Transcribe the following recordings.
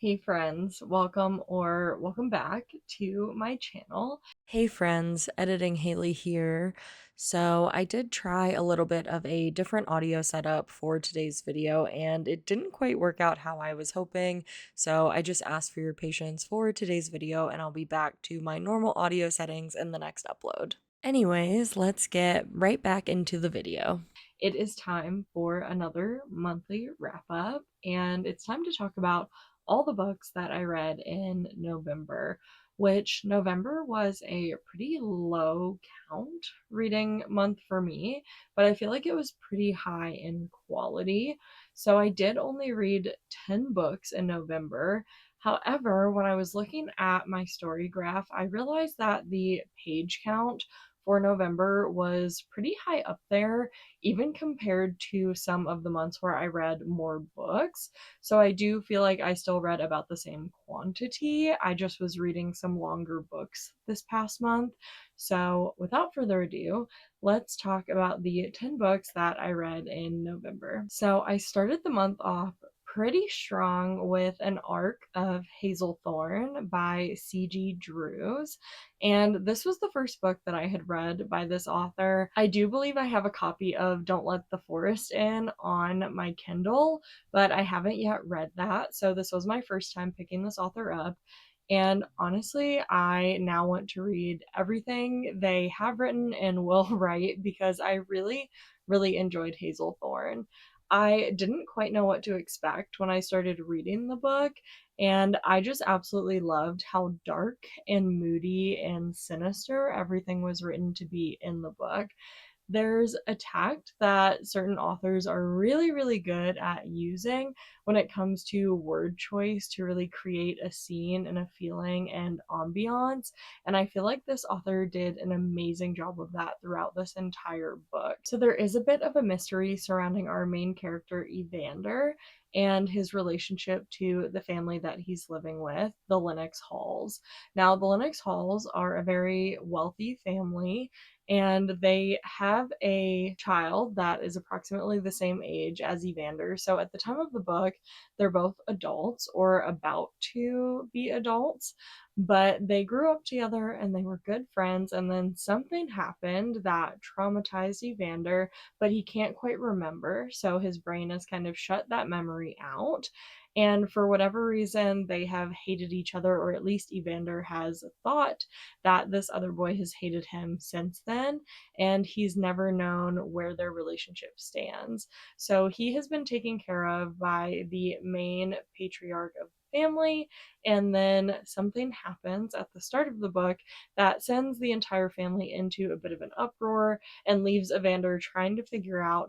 Hey friends, welcome back to my channel. Hey friends, editing Haley here. So I did try a little bit of a different audio setup for today's video and it didn't quite work out how I was hoping. So I just asked for your patience for today's video and I'll be back to my normal audio settings in the next upload. Anyways, let's get right back into the video. It is time for another monthly wrap up and it's time to talk about all the books that I read in November, which November was a pretty low count reading month for me, but I feel like it was pretty high in quality. So I did only read 10 books in November. However, when I was looking at my story graph, I realized that the page count for November was pretty high up there, even compared to some of the months where I read more books. So I do feel like I still read about the same quantity. I just was reading some longer books this past month. So without further ado, let's talk about the 10 books that I read in November. So I started the month off pretty strong with an arc of Hazel Thorne by C.G. Drews. And this was the first book that I had read by this author. I do believe I have a copy of Don't Let the Forest In on my Kindle, but I haven't yet read that. So this was my first time picking this author up. And honestly, I now want to read everything they have written and will write because I really, really enjoyed Hazel Thorne. I didn't quite know what to expect when I started reading the book, and I just absolutely loved how dark and moody and sinister everything was written to be in the book. There's a tact that certain authors are really, really good at using when it comes to word choice to really create a scene and a feeling and ambiance. And I feel like this author did an amazing job of that throughout this entire book. So there is a bit of a mystery surrounding our main character, Evander, and his relationship to the family that he's living with, the Lennox Halls. Now, the Lennox Halls are a very wealthy family and they have a child that is approximately the same age as Evander. So at the time of the book, they're both adults or about to be adults, but they grew up together and they were good friends. And then something happened that traumatized Evander, but he can't quite remember. So his brain has kind of shut that memory out. And for whatever reason, they have hated each other, or at least Evander has thought that this other boy has hated him since then, and he's never known where their relationship stands. So he has been taken care of by the main patriarch of the family, and then something happens at the start of the book that sends the entire family into a bit of an uproar and leaves Evander trying to figure out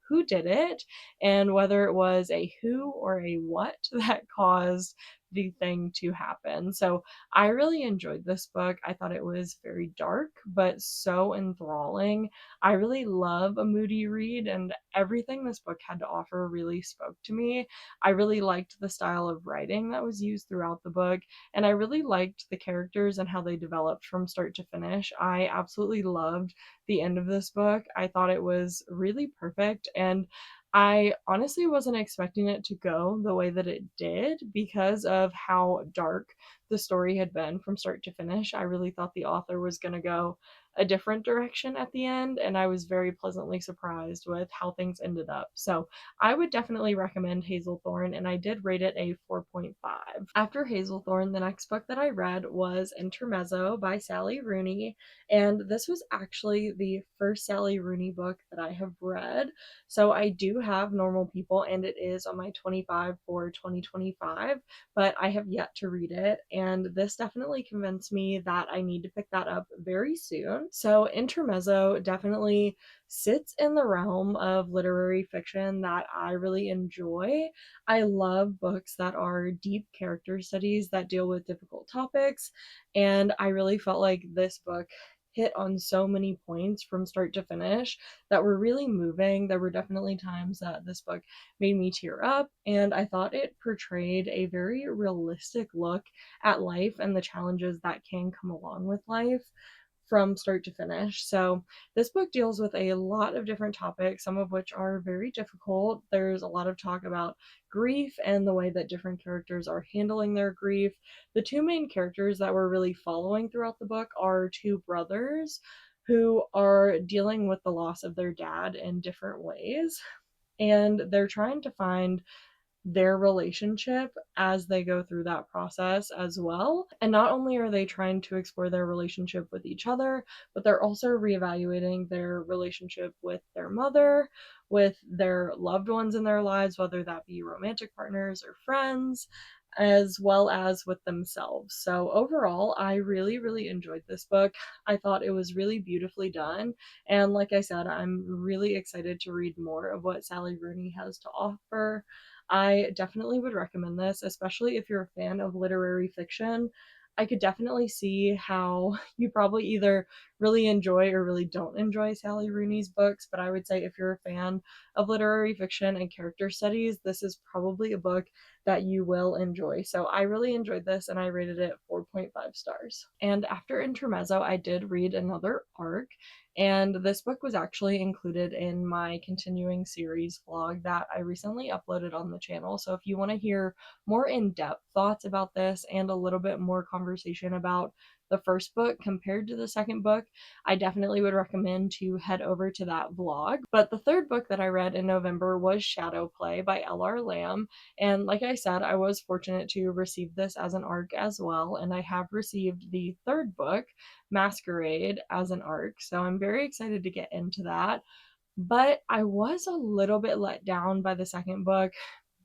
who did it and whether it was a who or a what that caused the thing to happen. So I really enjoyed this book. I thought it was very dark, but so enthralling. I really love a moody read, and everything this book had to offer really spoke to me. I really liked the style of writing that was used throughout the book, and I really liked the characters and how they developed from start to finish. I absolutely loved the end of this book. I thought it was really perfect, and I honestly wasn't expecting it to go the way that it did because of how dark the story had been from start to finish. I really thought the author was going to go a different direction at the end, and I was very pleasantly surprised with how things ended up. So I would definitely recommend Hazel Thorne, and I did rate it a 4.5. After Hazel Thorne, the next book that I read was Intermezzo by Sally Rooney, and this was actually the first Sally Rooney book that I have read. So I do have Normal People, and it is on my 25 for 2025, but I have yet to read it, and this definitely convinced me that I need to pick that up very soon. So Intermezzo definitely sits in the realm of literary fiction that I really enjoy. I love books that are deep character studies that deal with difficult topics, and I really felt like this book hit on so many points from start to finish that were really moving. There were definitely times that this book made me tear up, and I thought it portrayed a very realistic look at life and the challenges that can come along with life. from start to finish. So this book deals with a lot of different topics, some of which are very difficult. There's a lot of talk about grief and the way that different characters are handling their grief. The two main characters that we're really following throughout the book are two brothers who are dealing with the loss of their dad in different ways. And they're trying to find their relationship as they go through that process as well. And not only are they trying to explore their relationship with each other, but they're also reevaluating their relationship with their mother, with their loved ones in their lives, whether that be romantic partners or friends, as well as with themselves. So, overall, I really, really enjoyed this book. I thought it was really beautifully done. And like I said, I'm really excited to read more of what Sally Rooney has to offer. I definitely would recommend this, especially if you're a fan of literary fiction. I could definitely see how you probably either really enjoy or really don't enjoy Sally Rooney's books, but I would say if you're a fan of literary fiction and character studies, this is probably a book that you will enjoy. So I really enjoyed this and I rated it 4.5 stars. And after Intermezzo, I did read another arc, and this book was actually included in my continuing series vlog that I recently uploaded on the channel. So if you want to hear more in-depth thoughts about this and a little bit more conversation about the first book compared to the second book, I definitely would recommend to head over to that vlog. But the third book that I read in November was Shadow Play by L.R. Lamb. And like I said, I was fortunate to receive this as an ARC as well. And I have received the third book, Masquerade, as an ARC. So I'm very excited to get into that. But I was a little bit let down by the second book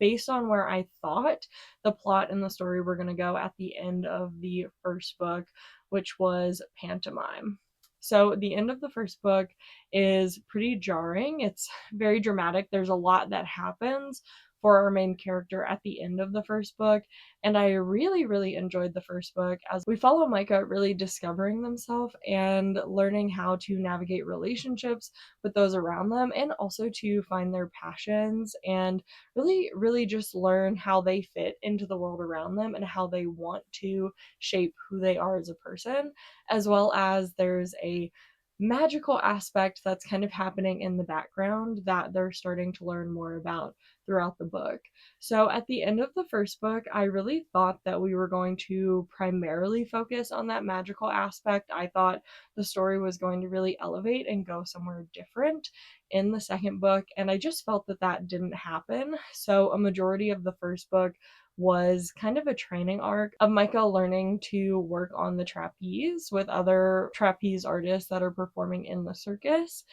based on where I thought the plot and the story were going to go at the end of the first book, which was Pantomime. So, the end of the first book is pretty jarring. It's very dramatic. There's a lot that happens for our main character at the end of the first book. And I really, really enjoyed the first book as we follow Micah really discovering themselves and learning how to navigate relationships with those around them and also to find their passions and really, really just learn how they fit into the world around them and how they want to shape who they are as a person, as well as there's a magical aspect that's kind of happening in the background that they're starting to learn more about throughout the book. So at the end of the first book, I really thought that we were going to primarily focus on that magical aspect. I thought the story was going to really elevate and go somewhere different in the second book, and I just felt that that didn't happen. So a majority of the first book was kind of a training arc of Micah learning to work on the trapeze with other trapeze artists that are performing in the circus.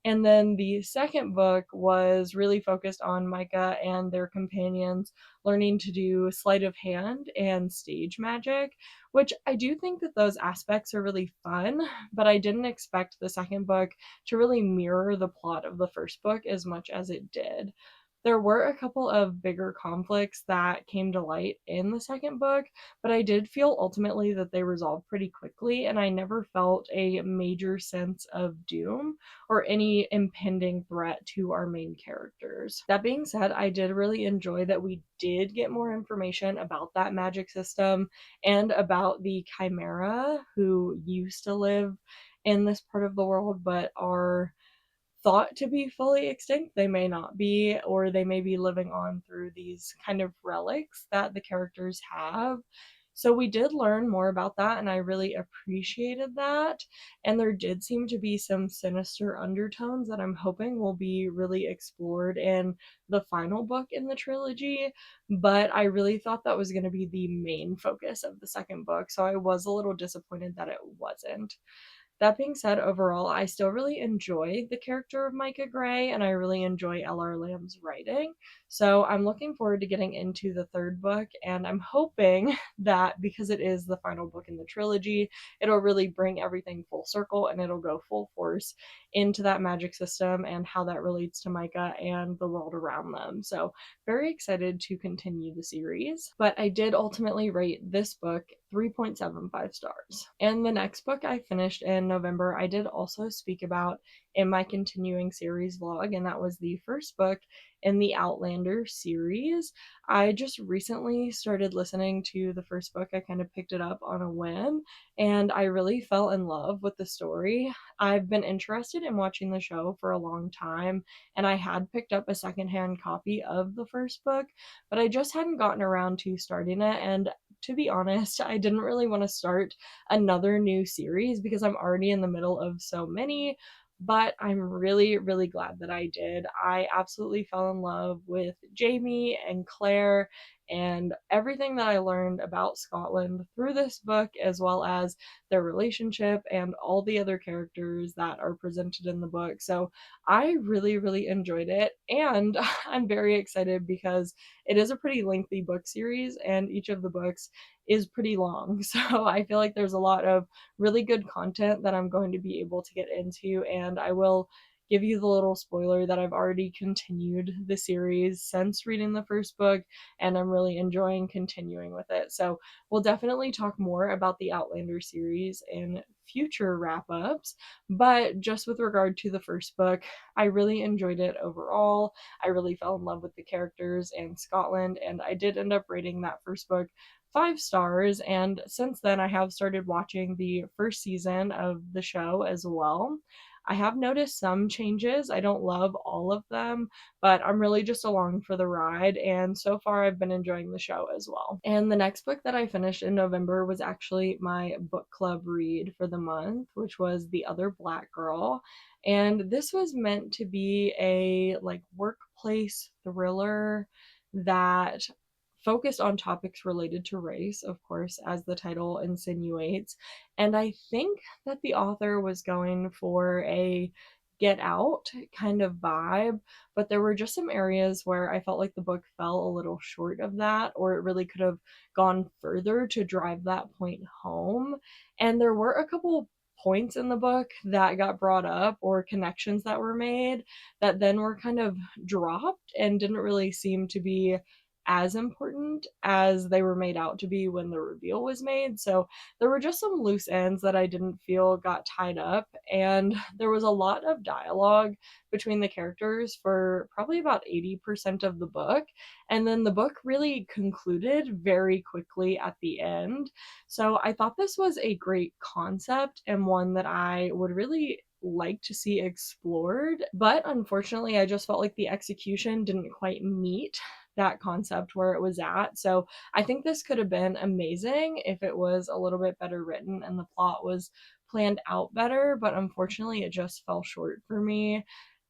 And then the second book was really focused on Micah and their companions learning to do sleight of hand and stage magic, which I do think that those aspects are really fun, but I didn't expect the second book to really mirror the plot of the first book as much as it did. There were a couple of bigger conflicts that came to light in the second book, but I did feel ultimately that they resolved pretty quickly, and I never felt a major sense of doom or any impending threat to our main characters. That being said, I did really enjoy that we did get more information about that magic system and about the Chimera who used to live in this part of the world but are thought to be fully extinct. They may not be, or they may be living on through these kind of relics that the characters have. So we did learn more about that, and I really appreciated that. And there did seem to be some sinister undertones that I'm hoping will be really explored in the final book in the trilogy. But I really thought that was going to be the main focus of the second book, so I was a little disappointed that it wasn't. That being said, overall, I still really enjoy the character of Micah Gray, and I really enjoy L.R. Lamb's writing. So I'm looking forward to getting into the third book, and I'm hoping that because it is the final book in the trilogy, it'll really bring everything full circle and it'll go full force into that magic system and how that relates to Micah and the world around them. So very excited to continue the series. But I did ultimately rate this book 3.75 stars. And the next book I finished in November, I did also speak about in my continuing series vlog, and that was the first book in the Outlander series. I just recently started listening to the first book. I kind of picked it up on a whim, and I really fell in love with the story. I've been interested in watching the show for a long time, and I had picked up a secondhand copy of the first book, but I just hadn't gotten around to starting it. And to be honest, I didn't really want to start another new series because I'm already in the middle of so many. But I'm really, really glad that I did. I absolutely fell in love with Jamie and Claire and everything that I learned about Scotland through this book, as well as their relationship and all the other characters that are presented in the book. So I really, really enjoyed it. And I'm very excited because it is a pretty lengthy book series, and each of the books is pretty long. So I feel like there's a lot of really good content that I'm going to be able to get into, and I will give you the little spoiler that I've already continued the series since reading the first book, and I'm really enjoying continuing with it. So we'll definitely talk more about the Outlander series in future wrap ups, but just with regard to the first book, I really enjoyed it overall. I really fell in love with the characters and Scotland, and I did end up rating that first book 5 stars. And since then, I have started watching the first season of the show as well. I have noticed some changes. I don't love all of them, but I'm really just along for the ride. And so far, I've been enjoying the show as well. And the next book that I finished in November was actually my book club read for the month, which was The Other Black Girl. And this was meant to be a like workplace thriller that focused on topics related to race, of course, as the title insinuates. And I think that the author was going for a Get Out kind of vibe, but there were just some areas where I felt like the book fell a little short of that, or it really could have gone further to drive that point home. And there were a couple points in the book that got brought up or connections that were made that then were kind of dropped and didn't really seem to be as important as they were made out to be when the reveal was made. So there were just some loose ends that I didn't feel got tied up, and there was a lot of dialogue between the characters for probably about 80% of the book. And then the book really concluded very quickly at the end. So I thought this was a great concept and one that I would really like to see explored. But unfortunately, I just felt like the execution didn't quite meet that concept where it was at. So I think this could have been amazing if it was a little bit better written and the plot was planned out better, but unfortunately it just fell short for me.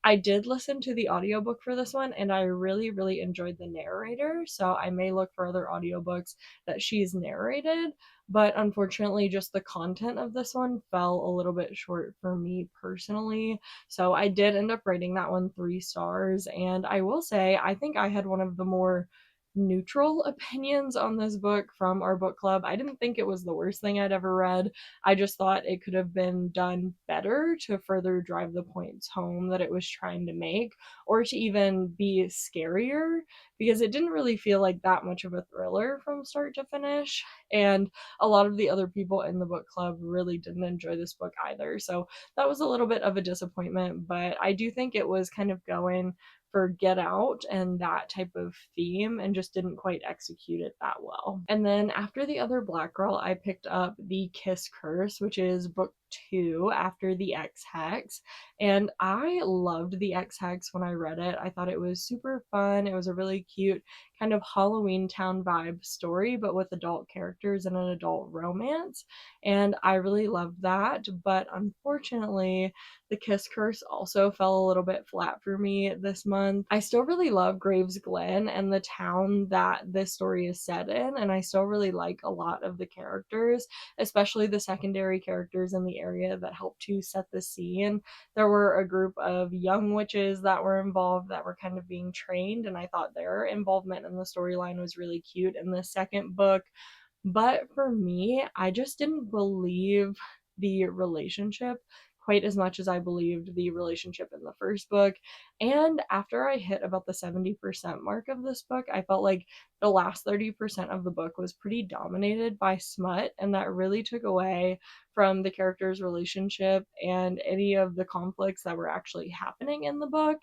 I did listen to the audiobook for this one and I really, really enjoyed the narrator. So I may look for other audiobooks that she's narrated, but unfortunately, just the content of this one fell a little bit short for me personally. So I did end up rating that one 3 stars. And I will say, I think I had one of the more neutral opinions on this book from our book club. I didn't think it was the worst thing I'd ever read. I just thought it could have been done better to further drive the points home that it was trying to make, or to even be scarier, because it didn't really feel like that much of a thriller from start to finish. And a lot of the other people in the book club really didn't enjoy this book either. So that was a little bit of a disappointment, but I do think it was kind of going for Get Out and that type of theme and just didn't quite execute it that well. And then after The Other Black Girl, I picked up The Kiss Curse, which is book 2 after The Ex Hex. And I loved The Ex Hex when I read it. I thought it was super fun. It was a really cute kind of Halloween Town vibe story, but with adult characters and an adult romance. And I really loved that. But unfortunately, The Kiss Curse also fell a little bit flat for me this month. I still really love Graves Glen and the town that this story is set in, and I still really like a lot of the characters, especially the secondary characters in the area that help to set the scene. There were a group of young witches that were involved that were kind of being trained, and I thought their involvement in the storyline was really cute in the second book. But for me, I just didn't believe the relationship quite as much as I believed the relationship in the first book. And after I hit about the 70% mark of this book, I felt like the last 30% of the book was pretty dominated by smut, and that really took away from the characters' relationship and any of the conflicts that were actually happening in the book.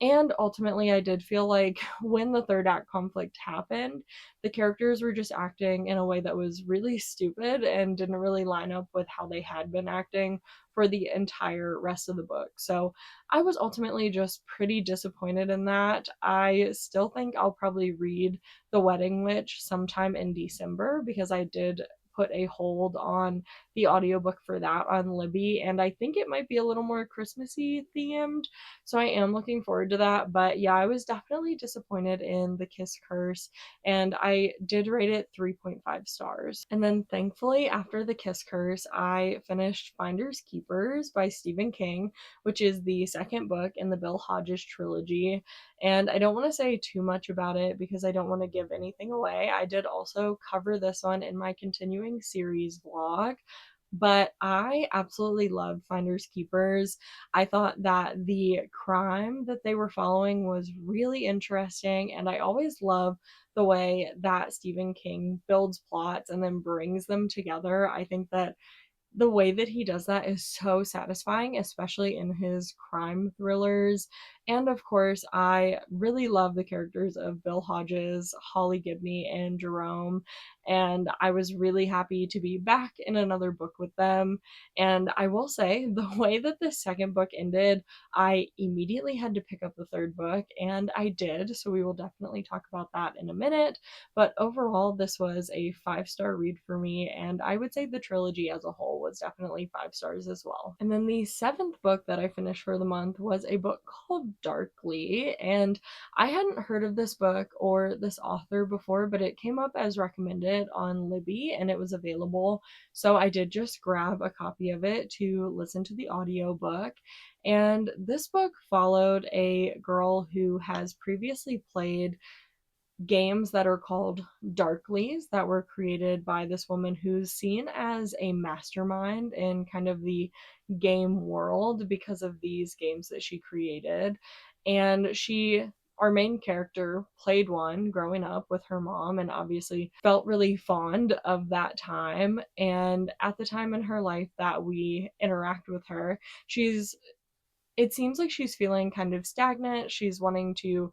And ultimately, I did feel like when the third act conflict happened, the characters were just acting in a way that was really stupid and didn't really line up with how they had been acting for the entire rest of the book. So I was ultimately just pretty disappointed in that. I still think I'll probably read The Wedding Witch sometime in December because I did put a hold on the audiobook for that on Libby, and I think it might be a little more Christmassy themed, so I am looking forward to that. But yeah, I was definitely disappointed in The Kiss Curse, and I did rate it 3.5 stars. And then thankfully, after The Kiss Curse, I finished Finders Keepers by Stephen King, which is the second book in the Bill Hodges trilogy. And I don't want to say too much about it because I don't want to give anything away. I did also cover this one in my continuing series vlog, but I absolutely loved Finders Keepers. I thought that the crime that they were following was really interesting, and I always love the way that Stephen King builds plots and then brings them together. I think that the way that he does that is so satisfying, especially in his crime thrillers. And of course, I really love the characters of Bill Hodges, Holly Gibney, and Jerome. And I was really happy to be back in another book with them. And I will say, the way that the second book ended, I immediately had to pick up the third book, and I did. So we will definitely talk about that in a minute. But overall, this was a 5-star read for me, and I would say the trilogy as a whole was definitely 5 stars as well. And then the seventh book that I finished for the month was a book called Darkly, and I hadn't heard of this book or this author before, but it came up as recommended on Libby and it was available. So I did just grab a copy of it to listen to the audiobook. And this book followed a girl who has previously played games that are called Darklies that were created by this woman who's seen as a mastermind in kind of the game world because of these games that she created. And our main character, played one growing up with her mom and obviously felt really fond of that time. And at the time in her life that we interact with her, she's it seems like she's feeling kind of stagnant. She's wanting to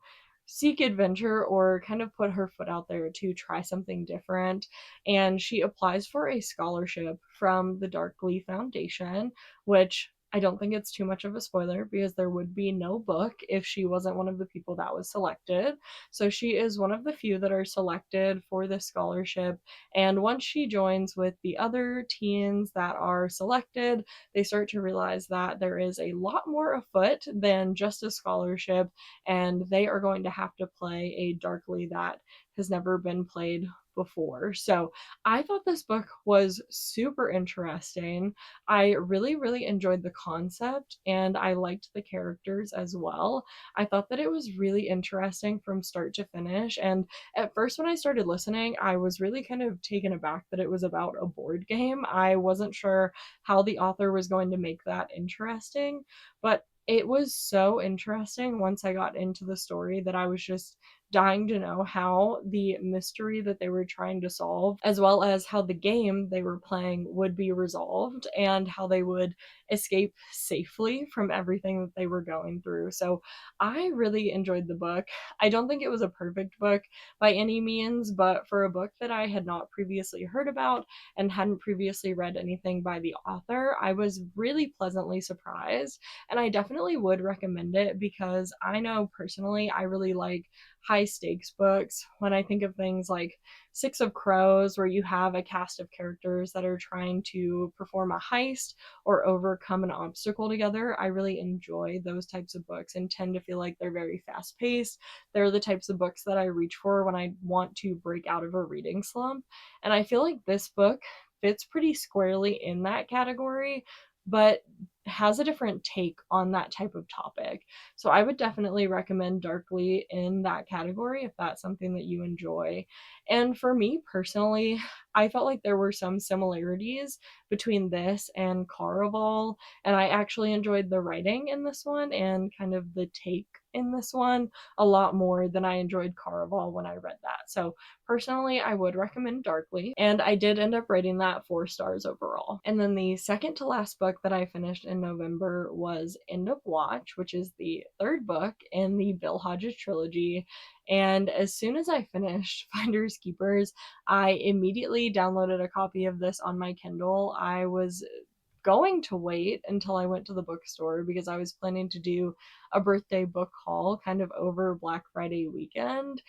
seek adventure or kind of put her foot out there to try something different. And she applies for a scholarship from the Darkly Foundation, which I don't think it's too much of a spoiler because there would be no book if she wasn't one of the people that was selected. So she is one of the few that are selected for this scholarship. And once she joins with the other teens that are selected, they start to realize that there is a lot more afoot than just a scholarship, and they are going to have to play a Darkly that has never been played before. So I thought this book was super interesting. I really, really enjoyed the concept and I liked the characters as well. I thought that it was really interesting from start to finish. And at first, when I started listening, I was really kind of taken aback that it was about a board game. I wasn't sure how the author was going to make that interesting. But it was so interesting once I got into the story that I was just dying to know how the mystery that they were trying to solve, as well as how the game they were playing would be resolved and how they would escape safely from everything that they were going through. So I really enjoyed the book. I don't think it was a perfect book by any means, but for a book that I had not previously heard about and hadn't previously read anything by the author, I was really pleasantly surprised. And I definitely would recommend it because I know personally I really like high stakes books. When I think of things like Six of Crows, where you have a cast of characters that are trying to perform a heist or overcome an obstacle together, I really enjoy those types of books and tend to feel like they're very fast paced. They're the types of books that I reach for when I want to break out of a reading slump. And I feel like this book fits pretty squarely in that category, but has a different take on that type of topic. So I would definitely recommend Darkly in that category if that's something that you enjoy. And for me personally, I felt like there were some similarities between this and Caraval, and I actually enjoyed the writing in this one and kind of the take in this one a lot more than I enjoyed Caraval when I read that. So personally, I would recommend Darkly, and I did end up rating that 4 stars overall. And then the second to last book that I finished in November was End of Watch, which is the third book in the Bill Hodges trilogy. And as soon as I finished Finders Keepers, I immediately downloaded a copy of this on my Kindle. I was going to wait until I went to the bookstore because I was planning to do a birthday book haul kind of over Black Friday weekend.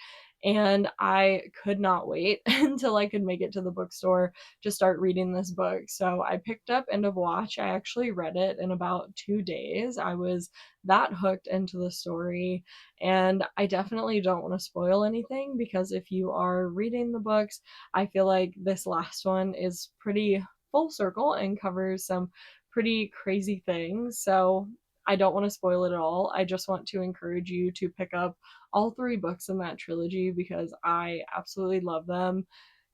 And I could not wait until I could make it to the bookstore to start reading this book. So I picked up End of Watch. I actually read it in about 2 days. I was that hooked into the story. And I definitely don't want to spoil anything because if you are reading the books, I feel like this last one is pretty full circle and covers some pretty crazy things. So I don't want to spoil it at all. I just want to encourage you to pick up all 3 books in that trilogy because I absolutely love them.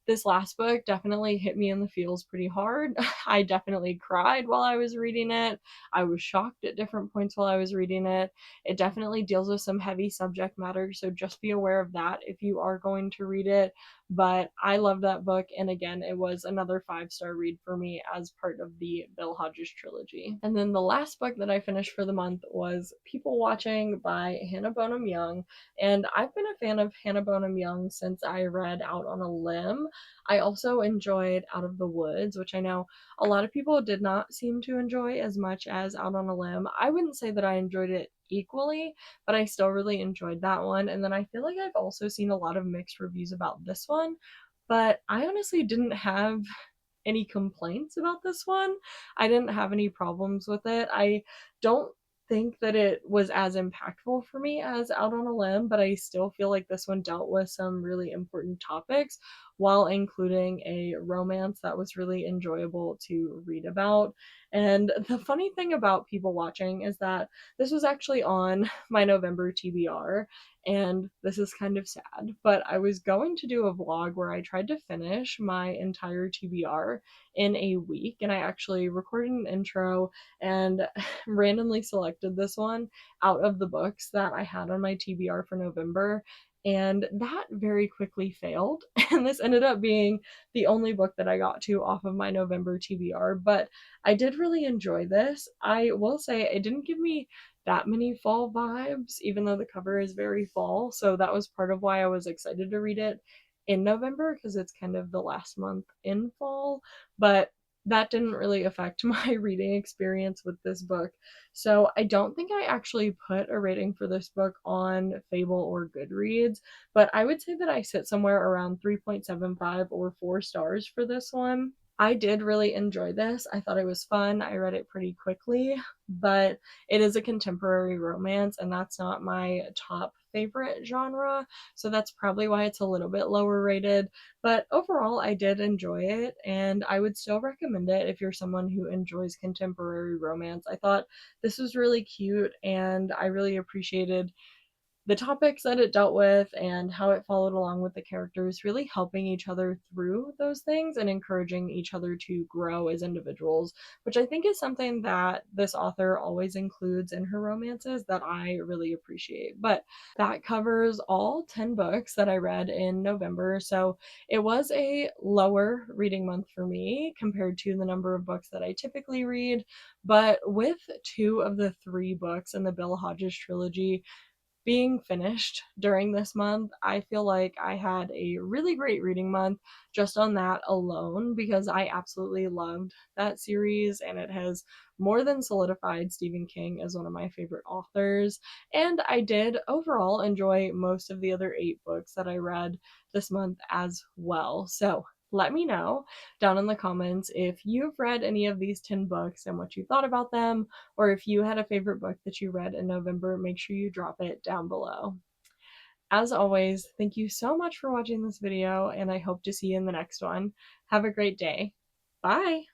This last book definitely hit me in the feels pretty hard. I definitely cried while I was reading it. I was shocked at different points while I was reading it. It definitely deals with some heavy subject matter, so just be aware of that if you are going to read it. But I love that book, and again, it was another 5-star read for me as part of the Bill Hodges trilogy. And then the last book that I finished for the month was People Watching by Hannah Bonham Young, and I've been a fan of Hannah Bonham Young since I read Out on a Limb. I also enjoyed Out of the Woods, which I know a lot of people did not seem to enjoy as much as Out on a Limb. I wouldn't say that I enjoyed it equally, but I still really enjoyed that one. And then I feel like I've also seen a lot of mixed reviews about this one, but I honestly didn't have any complaints about this one. I didn't have any problems with it. I don't think that it was as impactful for me as Out on a Limb, but I still feel like this one dealt with some really important topics while including a romance that was really enjoyable to read about. And the funny thing about People Watching is that this was actually on my November TBR, and this is kind of sad, but I was going to do a vlog where I tried to finish my entire TBR in a week, and I actually recorded an intro and randomly selected this one out of the books that I had on my TBR for November, and that very quickly failed. And this ended up being the only book that I got to off of my November TBR, but I did really enjoy this. I will say it didn't give me that many fall vibes, even though the cover is very fall. So that was part of why I was excited to read it in November because it's kind of the last month in fall. But that didn't really affect my reading experience with this book. So I don't think I actually put a rating for this book on Fable or Goodreads, but I would say that I sit somewhere around 3.75 or 4 stars for this one. I did really enjoy this. I thought it was fun. I read it pretty quickly, but it is a contemporary romance, and that's not my top favorite genre. So that's probably why it's a little bit lower rated. But overall, I did enjoy it, and I would still recommend it if you're someone who enjoys contemporary romance. I thought this was really cute, and I really appreciated the topics that it dealt with and how it followed along with the characters, really helping each other through those things and encouraging each other to grow as individuals, which I think is something that this author always includes in her romances that I really appreciate. But that covers all 10 books that I read in November. So it was a lower reading month for me compared to the number of books that I typically read. But with 2 of the 3 books in the Bill Hodges trilogy being finished during this month, I feel like I had a really great reading month just on that alone because I absolutely loved that series and it has more than solidified Stephen King as one of my favorite authors. And I did overall enjoy most of the other 8 books that I read this month as well. So let me know down in the comments if you've read any of these 10 books and what you thought about them, or if you had a favorite book that you read in November, make sure you drop it down below. As always, thank you so much for watching this video, and I hope to see you in the next one. Have a great day. Bye!